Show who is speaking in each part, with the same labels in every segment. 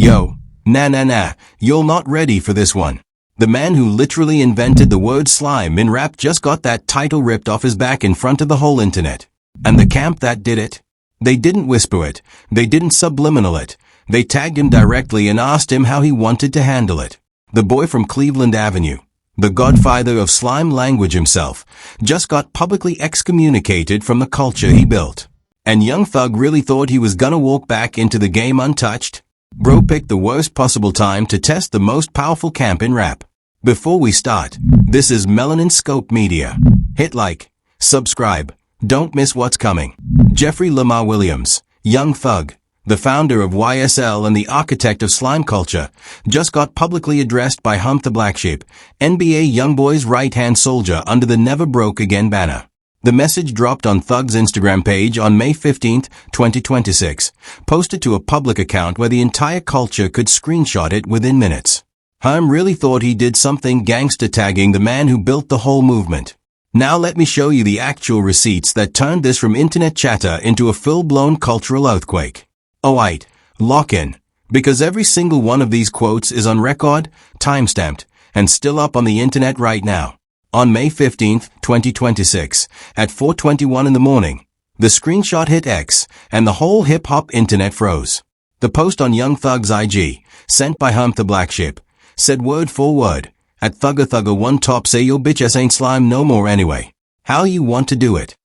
Speaker 1: Yo, nah, you're not ready for this one. The man who literally invented the word slime in rap just got that title ripped off his back in front of the whole internet. And the camp that did it? They didn't whisper it. They didn't subliminal it. They tagged him directly and asked him how he wanted to handle it. The boy from Cleveland Avenue, the godfather of slime language himself, just got publicly excommunicated from the culture he built. And Young Thug really thought he was gonna walk back into the game untouched? Bro picked the worst possible time to test the most powerful camp in rap. Before we start, this is Melanin Scope Media. Hit like, subscribe, don't miss what's coming. Jeffrey Lamar Williams, Young Thug, the founder of YSL and the architect of slime culture, just got publicly addressed by Herm the Black Sheep, NBA YoungBoy's right-hand soldier under the Never Broke Again banner. The message dropped on Thug's Instagram page on May 15, 2026, posted to a public account where the entire culture could screenshot it within minutes. Herm really thought he did something gangster tagging the man who built the whole movement. Now let me show you the actual receipts that turned this from internet chatter into a full-blown cultural earthquake. Alright, lock in, because every single one of these quotes is on record, timestamped, and still up on the internet right now. On May 15, 2026, at 4:21 in the morning, the screenshot hit X, and the whole hip-hop internet froze. The post on Young Thug's IG, sent by Herm the Black Sheep, said word for word, at Thugger one top say your bitch ass ain't slime no more anyway. How you want to do it?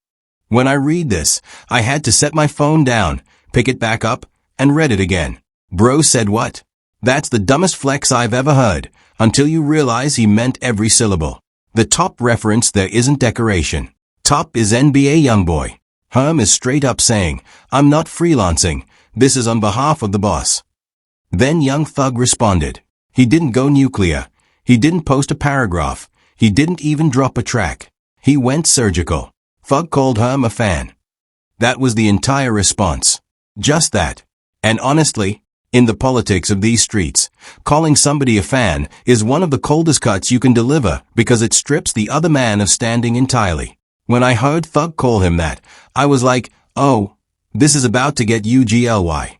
Speaker 1: When I read this, I had to set my phone down, pick it back up, and read it again. Bro said what? That's the dumbest flex I've ever heard, until you realize he meant every syllable. The top reference there isn't decoration. Top is NBA YoungBoy. Herm is straight up saying, I'm not freelancing, this is on behalf of the boss. Then Young Thug responded. He didn't go nuclear. He didn't post a paragraph. He didn't even drop a track. He went surgical. Thug called Herm a fan. That was the entire response. Just that. And honestly, in the politics of these streets, calling somebody a fan is one of the coldest cuts you can deliver because it strips the other man of standing entirely. When I heard Thug call him that, I was like, oh, this is about to get ugly.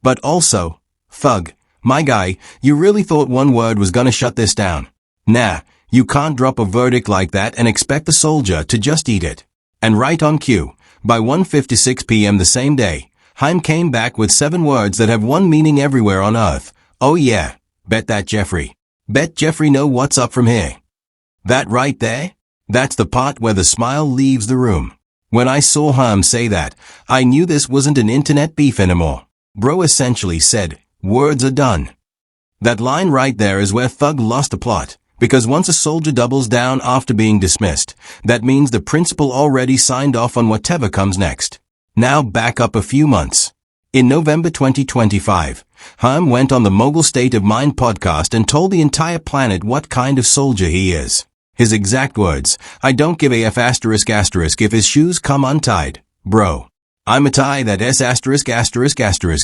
Speaker 1: But also, Thug, my guy, you really thought one word was gonna shut this down. Nah, you can't drop a verdict like that and expect the soldier to just eat it. And right on cue, by 1:56 p.m. the same day, Herm came back with 7 words that have one meaning everywhere on earth. Oh yeah, bet that Jeffrey. Bet Jeffrey know what's up from here. That right there? That's the part where the smile leaves the room. When I saw Herm say that, I knew this wasn't an internet beef anymore. Bro essentially said, words are done. That line right there is where Thug lost the plot, because once a soldier doubles down after being dismissed, that means the principal already signed off on whatever comes next. Now back up a few months. In November 2025, Herm went on the Mogul State of Mind podcast and told the entire planet what kind of soldier he is. His exact words, I don't give a f asterisk if his shoes come untied. Bro, I'ma tie that s asterisk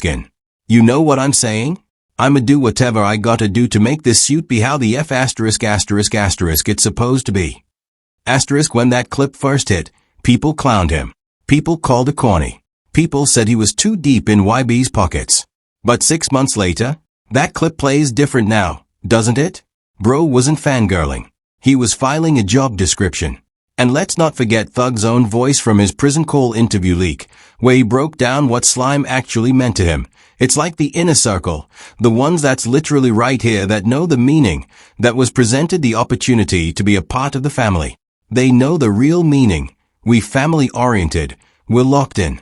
Speaker 1: in. You know what I'm saying? I'ma do whatever I gotta do to make this suit be how the f asterisk it's supposed to be. Asterisk when that clip first hit, people clowned him. People called it corny. People said he was too deep in YB's pockets. But 6 months later, that clip plays different now, doesn't it? Bro wasn't fangirling. He was filing a job description. And let's not forget Thug's own voice from his prison call interview leak, where he broke down what slime actually meant to him. It's like the inner circle, the ones that's literally right here that know the meaning, that was presented the opportunity to be a part of the family. They know the real meaning. We family-oriented, we're locked in.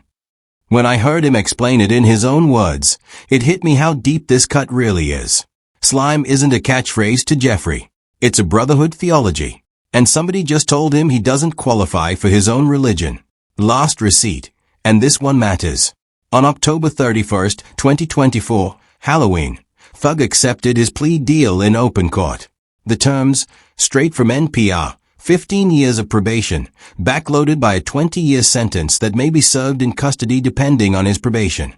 Speaker 1: When I heard him explain it in his own words, it hit me how deep this cut really is. Slime isn't a catchphrase to Jeffrey. It's a brotherhood theology. And somebody just told him he doesn't qualify for his own religion. Last receipt, and this one matters. On October 31, 2024, Halloween, Thug accepted his plea deal in open court. The terms, straight from NPR, 15 years of probation, backloaded by a 20-year sentence that may be served in custody depending on his probation.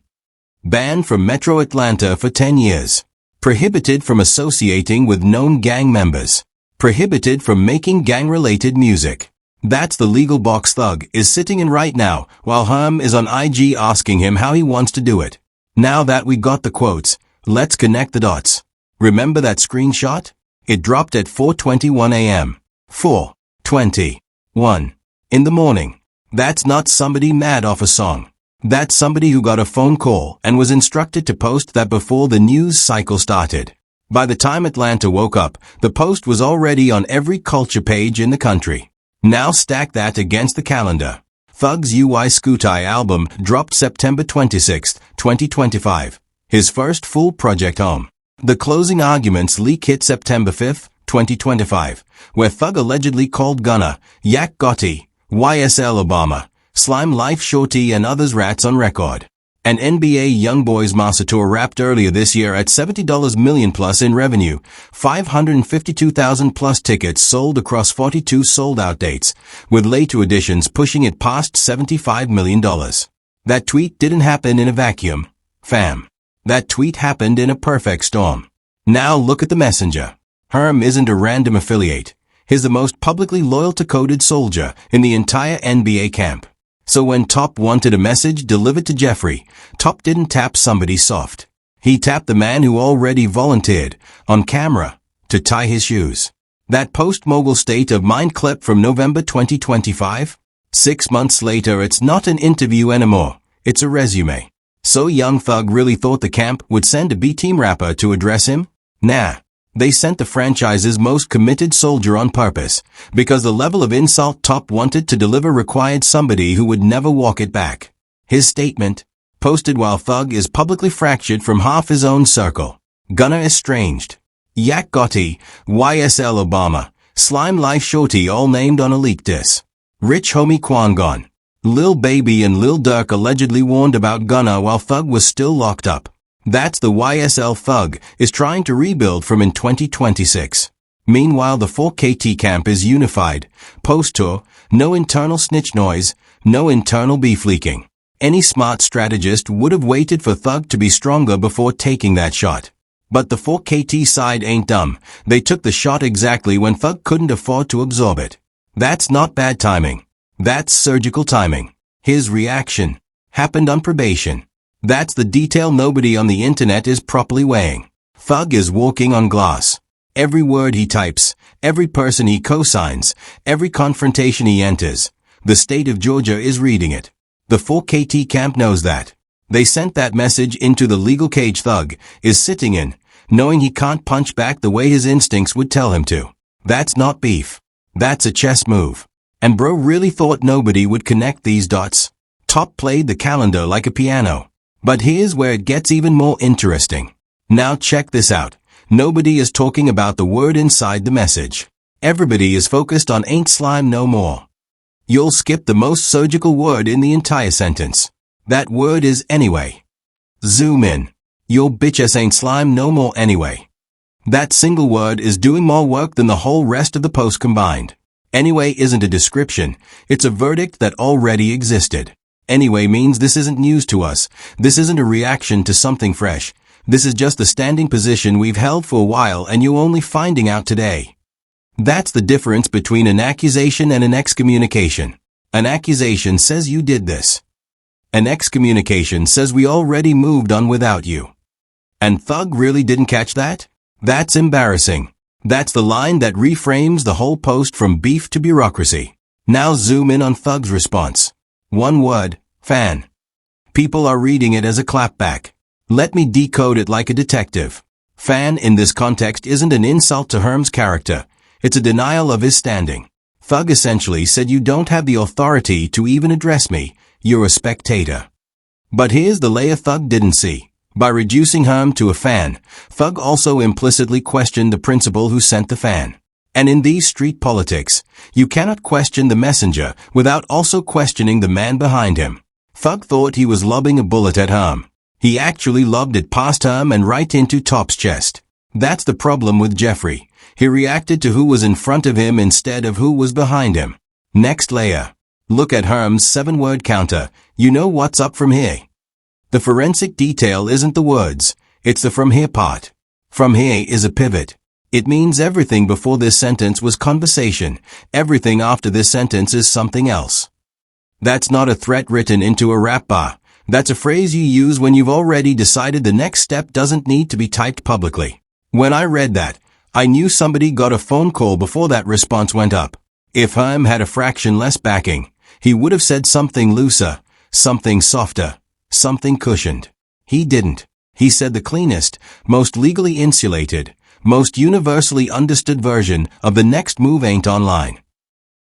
Speaker 1: Banned from Metro Atlanta for 10 years. Prohibited from associating with known gang members. Prohibited from making gang-related music. That's the legal box Thug is sitting in right now, while Herm is on IG asking him how he wants to do it. Now that we got the quotes, Let's connect the dots. Remember that screenshot? It dropped at 4:21 a.m. 4:21 in the morning. That's not somebody mad off a song. That's somebody who got a phone call and was instructed to post that before the news cycle started. By the time Atlanta woke up, the post was already on every culture page in the country. Now stack that against the calendar. Thug's UI Scootai album dropped September 26, 2025. His first full project home. The Closing Arguments leak hit September 5, 2025, where Thug allegedly called Gunna, Yak Gotti, YSL Obama, Slime Life Shorty and others rats on record. An NBA YoungBoy's Master Tour wrapped earlier this year at $70 million plus in revenue, 552,000 plus tickets sold across 42 sold-out dates, with later editions pushing it past $75 million. That tweet didn't happen in a vacuum, fam. That tweet happened in a perfect storm. Now look at the messenger. Herm isn't a random affiliate. He's the most publicly loyal to coded soldier in the entire NBA camp. So when Top wanted a message delivered to Jeffrey, Top didn't tap somebody soft. He tapped the man who already volunteered, on camera, to tie his shoes. That post-mogul state of mind clip from November 2025? 6 months later, it's not an interview anymore. It's a resume. So Young Thug really thought the camp would send a B-team rapper to address him? Nah. They sent the franchise's most committed soldier on purpose, because the level of insult Top wanted to deliver required somebody who would never walk it back. His statement, posted while Thug is publicly fractured from half his own circle. Gunna estranged. Yak Gotti, YSL Obama, Slime Life Shorty all named on a leak diss. Rich Homie Quan gone. Lil Baby and Lil Durk allegedly warned about Gunna while Thug was still locked up. That's the YSL Thug is trying to rebuild from in 2026. Meanwhile, the 4KT camp is unified. Post-tour, no internal snitch noise, no internal beef leaking. Any smart strategist would have waited for Thug to be stronger before taking that shot. But the 4KT side ain't dumb. They took the shot exactly when Thug couldn't afford to absorb it. That's not bad timing. That's surgical timing. His reaction happened on probation. That's the detail nobody on the internet is properly weighing. Thug is walking on glass. Every word he types, every person he co-signs, every confrontation he enters, the state of Georgia is reading it. The 4KT camp knows that. They sent that message into the legal cage Thug is sitting in, knowing he can't punch back the way his instincts would tell him to. That's not beef. That's a chess move. And bro really thought nobody would connect these dots. Top played the calendar like a piano. But here's where it gets even more interesting. Now check this out. Nobody is talking about the word inside the message. Everybody is focused on ain't slime no more. You'll skip the most surgical word in the entire sentence. That word is anyway. Zoom in. Your bitch ain't slime no more anyway. That single word is doing more work than the whole rest of the post combined. Anyway isn't a description. It's a verdict that already existed. Anyway means this isn't news to us. This isn't a reaction to something fresh. This is just the standing position we've held for a while and you're only finding out today. That's the difference between an accusation and an excommunication. An accusation says you did this. An excommunication says we already moved on without you. And Thug really didn't catch that? That's embarrassing. That's the line that reframes the whole post from beef to bureaucracy. Now zoom in on Thug's response. One word, fan. People are reading it as a clapback. Let me decode it like a detective. Fan in this context isn't an insult to Herm's character. It's a denial of his standing. Thug essentially said you don't have the authority to even address me. You're a spectator. But here's the layer Thug didn't see. By reducing Herm to a fan, Thug also implicitly questioned the principal who sent the fan. And in these street politics, you cannot question the messenger without also questioning the man behind him. Thug thought he was lobbing a bullet at Herm. He actually lobbed it past Herm and right into Top's chest. That's the problem with Jeffrey. He reacted to who was in front of him instead of who was behind him. Next layer. Look at Herm's 7-word counter. You know what's up from here. The forensic detail isn't the words. It's the from here part. From here is a pivot. It means everything before this sentence was conversation. Everything after this sentence is something else. That's not a threat written into a rap bar. That's a phrase you use when you've already decided the next step doesn't need to be typed publicly. When I read that, I knew somebody got a phone call before that response went up. If Herm had a fraction less backing, he would have said something looser, something softer, something cushioned. He didn't. He said the cleanest, most legally insulated, most universally understood version of the next move ain't online.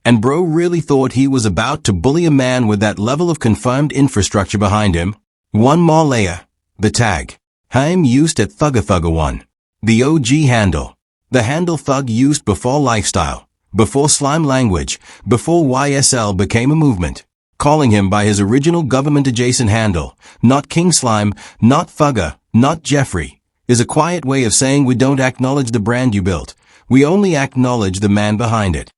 Speaker 1: And bro really thought he was about to bully a man with that level of confirmed infrastructure behind him? One more layer. The tag. Herm used at Thugger1. The OG handle. The handle Thug used before lifestyle, before slime language, before YSL became a movement. Calling him by his original government-adjacent handle, not King Slime, not Thugger, not Jeffrey, is a quiet way of saying we don't acknowledge the brand you built. We only acknowledge the man behind it.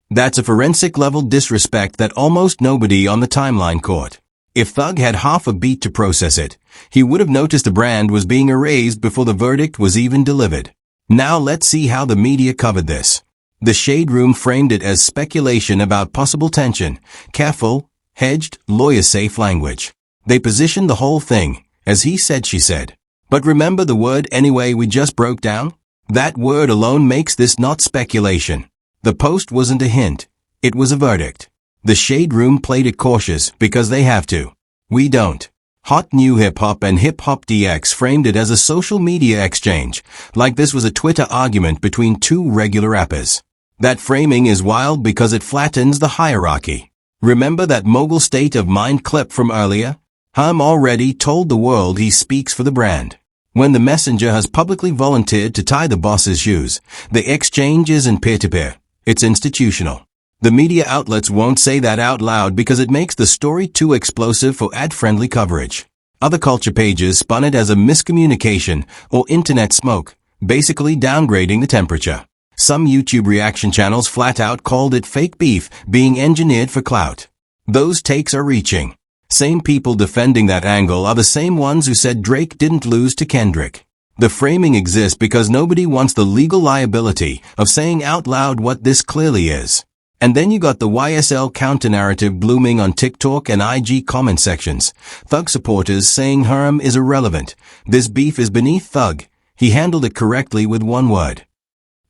Speaker 1: That's a forensic-level disrespect that almost nobody on the timeline caught. If Thug had half a beat to process it, he would have noticed the brand was being erased before the verdict was even delivered. Now let's see how the media covered this. The Shade Room framed it as speculation about possible tension, careful, hedged, lawyer-safe language. They positioned the whole thing, as he said she said. But remember the word anyway we just broke down? That word alone makes this not speculation. The post wasn't a hint. It was a verdict. The Shade Room played it cautious because they have to. We don't. Hot New Hip Hop and Hip Hop DX framed it as a social media exchange, like this was a Twitter argument between two regular rappers. That framing is wild because it flattens the hierarchy. Remember that mogul state of mind clip from earlier? Herm already told the world he speaks for the brand. When the messenger has publicly volunteered to tie the boss's shoes, the exchange isn't peer-to-peer. It's institutional. The media outlets won't say that out loud because it makes the story too explosive for ad-friendly coverage. Other culture pages spun it as a miscommunication or internet smoke, basically downgrading the temperature. Some YouTube reaction channels flat out called it fake beef being engineered for clout. Those takes are reaching. Same people defending that angle are the same ones who said Drake didn't lose to Kendrick. The framing exists because nobody wants the legal liability of saying out loud what this clearly is. And then you got the YSL counter-narrative blooming on TikTok and IG comment sections. Thug supporters saying Herm is irrelevant. This beef is beneath Thug. He handled it correctly with one word.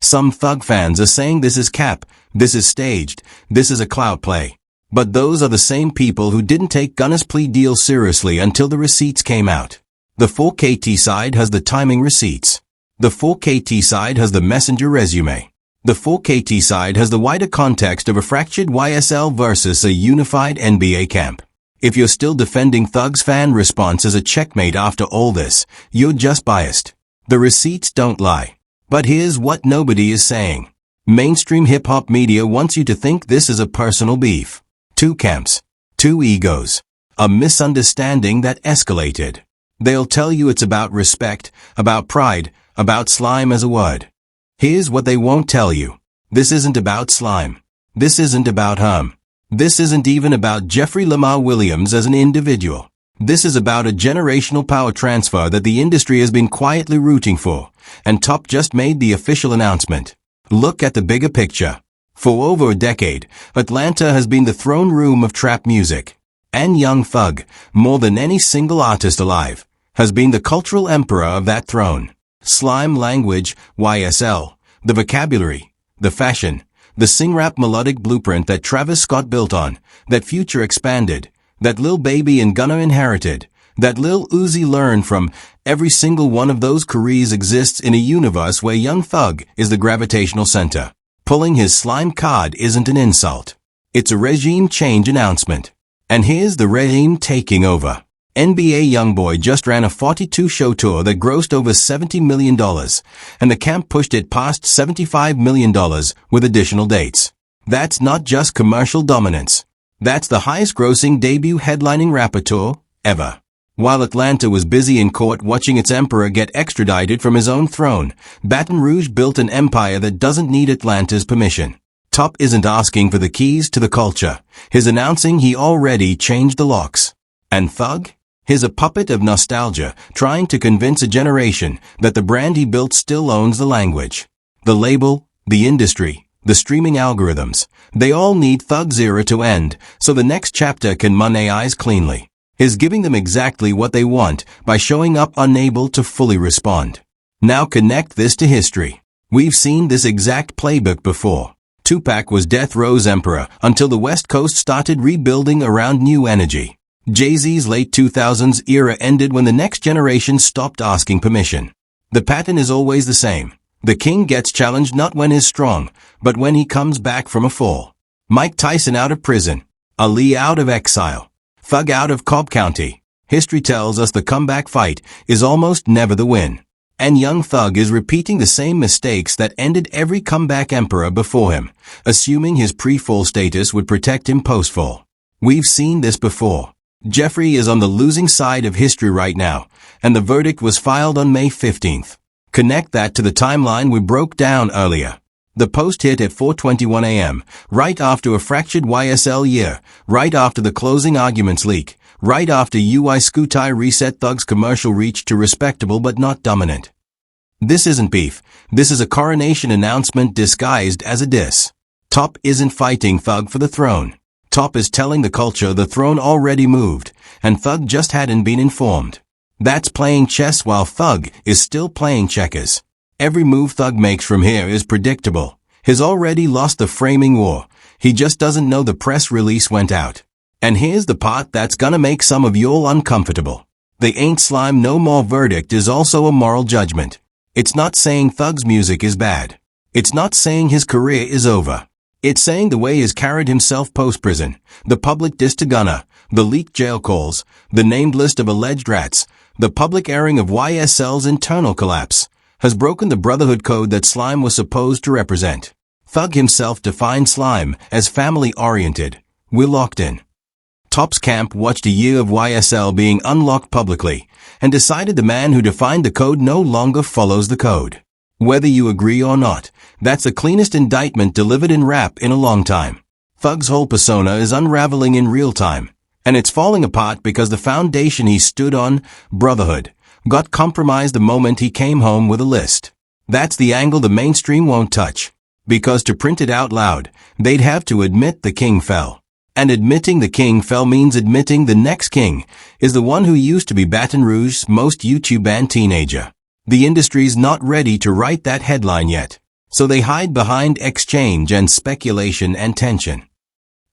Speaker 1: Some Thug fans are saying this is cap, this is staged, this is a clout play. But those are the same people who didn't take Gunna's plea deal seriously until the receipts came out. The 4KT side has the timing receipts. The 4KT side has the messenger resume. The 4KT side has the wider context of a fractured YSL versus a unified NBA camp. If you're still defending Thug's fan response as a checkmate after all this, you're just biased. The receipts don't lie. But here's what nobody is saying. Mainstream hip-hop media wants you to think this is a personal beef. Two camps. Two egos. A misunderstanding that escalated. They'll tell you it's about respect, about pride, about slime as a word. Here's what they won't tell you. This isn't about slime. This isn't about Herm. This isn't even about Jeffrey Lamar Williams as an individual. This is about a generational power transfer that the industry has been quietly rooting for, and Top just made the official announcement. Look at the bigger picture. For over a decade, Atlanta has been the throne room of trap music. And Young Thug, more than any single artist alive, has been the cultural emperor of that throne. Slime language, YSL, the vocabulary, the fashion, the sing-rap melodic blueprint that Travis Scott built on, that Future expanded, that Lil Baby and Gunna inherited, that Lil Uzi learned from. Every single one of those careers exists in a universe where Young Thug is the gravitational center. Pulling his slime card isn't an insult. It's a regime change announcement. And here's the regime taking over. NBA YoungBoy just ran a 42-show tour that grossed over $70 million, and the camp pushed it past $75 million with additional dates. That's not just commercial dominance. That's the highest-grossing debut headlining rapper tour ever. While Atlanta was busy in court watching its emperor get extradited from his own throne, Baton Rouge built an empire that doesn't need Atlanta's permission. Top isn't asking for the keys to the culture. He's announcing he already changed the locks. And Thug? He's a puppet of nostalgia, trying to convince a generation that the brand he built still owns the language. The label, the industry, the streaming algorithms, they all need Thug's era to end, so the next chapter can run AIs cleanly. Is giving them exactly what they want by showing up unable to fully respond. Now connect this to history. We've seen this exact playbook before. Tupac was death row's emperor until the West Coast started rebuilding around new energy. Jay-Z's late 2000s era ended when the next generation stopped asking permission. The pattern is always the same. The king gets challenged not when he's strong, but when he comes back from a fall. Mike Tyson out of prison. Ali out of exile. Thug out of Cobb County. History tells us the comeback fight is almost never the win. And young Thug is repeating the same mistakes that ended every comeback emperor before him, assuming his pre-fall status would protect him post-fall. We've seen this before. Jeffrey is on the losing side of history right now, and the verdict was filed on May 15th. Connect that to the timeline we broke down earlier. The post hit at 4:21 a.m., right after a fractured YSL year, right after the closing arguments leak, right after UI Scootai reset Thug's commercial reach to respectable but not dominant. This isn't beef. This is a coronation announcement disguised as a diss. Top isn't fighting Thug for the throne. Top is telling the culture the throne already moved, and Thug just hadn't been informed. That's playing chess while Thug is still playing checkers. Every move Thug makes from here is predictable. He's already lost the framing war. He just doesn't know the press release went out. And here's the part that's gonna make some of y'all uncomfortable. The Ain't Slime No More verdict is also a moral judgment. It's not saying Thug's music is bad. It's not saying his career is over. It's saying the way he's carried himself post-prison, the public diss to Gunna, the leaked jail calls, the named list of alleged rats, the public airing of YSL's internal collapse, has broken the brotherhood code that Slime was supposed to represent. Thug himself defined Slime as family-oriented. We're locked in. Top's camp watched a year of YSL being unlocked publicly and decided the man who defined the code no longer follows the code. Whether you agree or not, that's the cleanest indictment delivered in rap in a long time. Thug's whole persona is unraveling in real time, and it's falling apart because the foundation he stood on, brotherhood, got compromised the moment he came home with a list. That's the angle the mainstream won't touch. Because to print it out loud, they'd have to admit the king fell. And admitting the king fell means admitting the next king is the one who used to be Baton Rouge's most YouTube-banned teenager. The industry's not ready to write that headline yet, so they hide behind exchange and speculation and tension.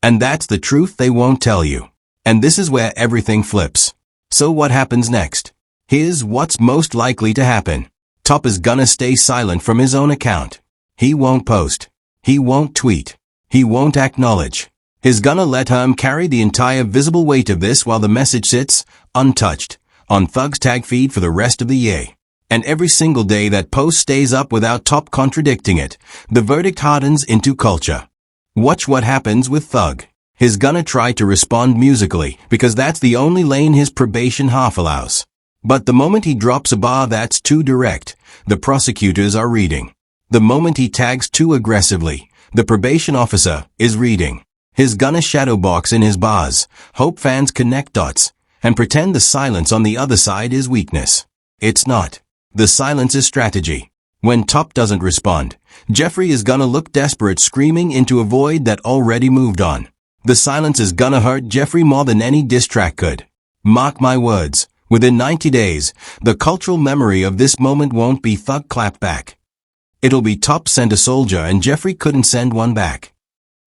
Speaker 1: And that's the truth they won't tell you. And this is where everything flips. So what happens next? Here's what's most likely to happen. Top is gonna stay silent from his own account. He won't post. He won't tweet. He won't acknowledge. He's gonna let Herm carry the entire visible weight of this while the message sits, untouched, on Thug's tag feed for the rest of the year. And every single day that post stays up without Top contradicting it, the verdict hardens into culture. Watch what happens with Thug. He's gonna try to respond musically because that's the only lane his probation half allows. But the moment he drops a bar that's too direct, the prosecutors are reading. The moment he tags too aggressively, the probation officer is reading. He's gonna shadowbox in his bars, hope fans connect dots, and pretend the silence on the other side is weakness. It's not. The silence is strategy. When Top doesn't respond, Jeffrey is gonna look desperate screaming into a void that already moved on. The silence is gonna hurt Jeffrey more than any diss track could. Mark my words. Within 90 days, the cultural memory of this moment won't be Thug clap back. It'll be Top sent a soldier and Jeffrey couldn't send one back.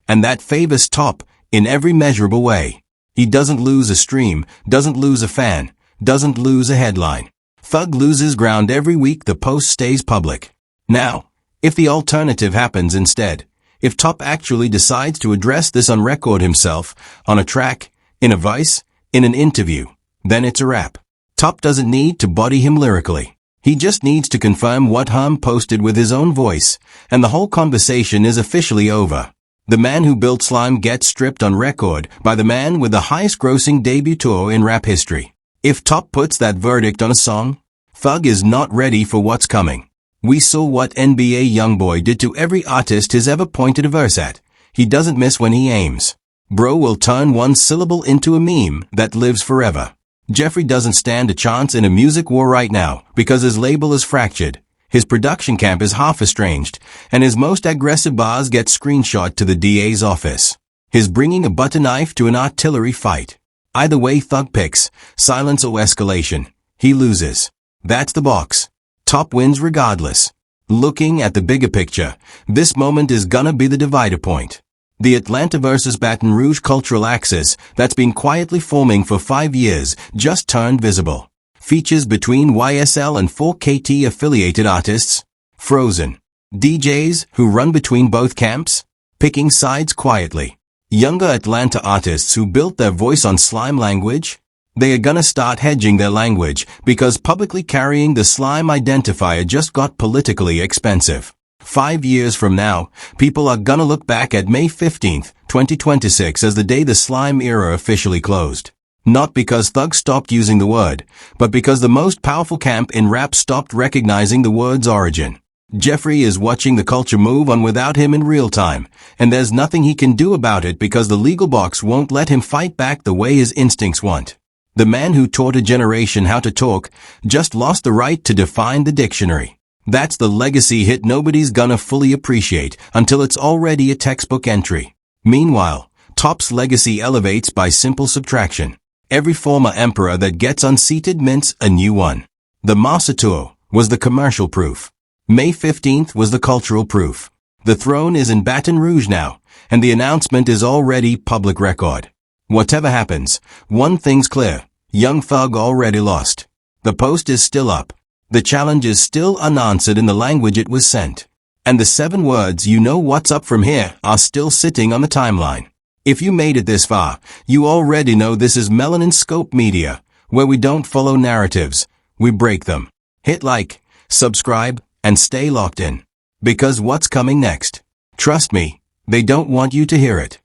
Speaker 1: And that favors Top in every measurable way. He doesn't lose a stream, doesn't lose a fan, doesn't lose a headline. Thug loses ground every week the post stays public. Now, if the alternative happens instead, if Top actually decides to address this on record himself, on a track, in a voice, in an interview, then it's a wrap. Top doesn't need to body him lyrically. He just needs to confirm what Herm posted with his own voice, and the whole conversation is officially over. The man who built Slime gets stripped on record by the man with the highest grossing debut tour in rap history. If Top puts that verdict on a song, Thug is not ready for what's coming. We saw what NBA YoungBoy did to every artist he's ever pointed a verse at. He doesn't miss when he aims. Bro will turn one syllable into a meme that lives forever. Jeffrey doesn't stand a chance in a music war right now because his label is fractured, his production camp is half estranged, and his most aggressive bars get screenshot to the DA's office. He's bringing a butter knife to an artillery fight. Either way Thug picks, silence or escalation. He loses. That's the box. Top wins regardless. Looking at the bigger picture, this moment is gonna be the divider point. The Atlanta versus Baton Rouge cultural axis that's been quietly forming for 5 years just turned visible. Features between YSL and 4KT affiliated artists. Frozen. DJs who run between both camps. Picking sides quietly. Younger Atlanta artists who built their voice on slime language. They are gonna start hedging their language because publicly carrying the slime identifier just got politically expensive. 5 years from now, people are gonna look back at May 15th, 2026 as the day the slime era officially closed. Not because Thug stopped using the word, but because the most powerful camp in rap stopped recognizing the word's origin. Jeffrey is watching the culture move on without him in real time, and there's nothing he can do about it because the legal box won't let him fight back the way his instincts want. The man who taught a generation how to talk just lost the right to define the dictionary. That's the legacy hit nobody's gonna fully appreciate until it's already a textbook entry. Meanwhile, Top's legacy elevates by simple subtraction. Every former emperor that gets unseated mints a new one. The Massa Tour was the commercial proof. May 15th was the cultural proof. The throne is in Baton Rouge now, and the announcement is already public record. Whatever happens, one thing's clear. Young Thug already lost. The post is still up. The challenge is still unanswered in the language it was sent. And the 7 words "you know what's up from here" are still sitting on the timeline. If you made it this far, you already know this is Melanin Scope Media, where we don't follow narratives, we break them. Hit like, subscribe, and stay locked in. Because what's coming next? Trust me, they don't want you to hear it.